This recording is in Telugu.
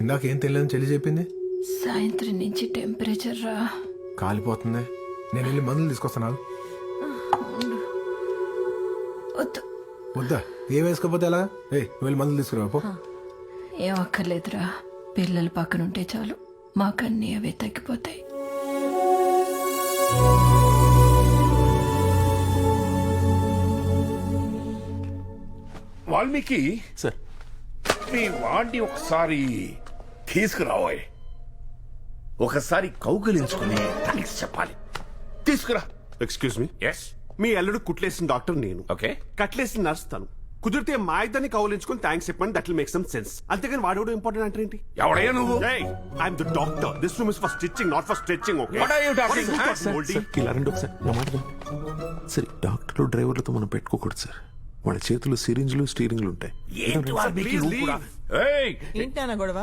ఇందాకేం తెలియదని చెల్లి చెప్పింది. సాయంత్రం నుంచి టెంపరేచర్ రా కాలిపోతుంది. నేను వెళ్ళి మందులు తీసుకొస్తాను. వద్దు. వద్దా? ఏం వేసుకోపోతే ఎలా? నువ్వు వెళ్ళి మందులు తీసుకురా పో. ఏం అక్కర్లేదురా, పిల్లలు పక్కనుంటే చాలు, మాకన్నీ అవే తగ్గిపోతాయి. వాల్మీకి సార్, మీ వాడిని ఒకసారి తీసుకురావోయ్. ఒకసారి కౌగిలించుకుని థాంక్స్ చెప్పాలి. తీసుకురా. Excuse me, yes. మీ అల్లుడు కుట్లేసిన డాక్టర్ నేను, ఓకే. కట్లేసిన నర్స్ తను. కుదిరితే మా ఇద్దరిని కౌలించుకొని థ్యాంక్స్ చెప్పండి. That will make some sense. అంతేగాని వాడు ఇంపార్టెంట్ అంటే ఏంటి? ఎవడయ్యా నువ్వు? I'm the doctor. This room is for stitching, not for stretching. Okay, What are you talking? ఇలా రండి ఒకసారి, నా మాట వినండి. సరే, డాక్టర్లు డ్రైవర్లతో మనం పెట్టుకోకూడదు సార్. వాళ్ళ చేతులు సిరింజ్లు స్టీరింగ్లు ఉంటాయి. ఏంటి వాల్మీకి నువ్వు కూడా? ఏయ్! ఏంటన్నా గొడవ?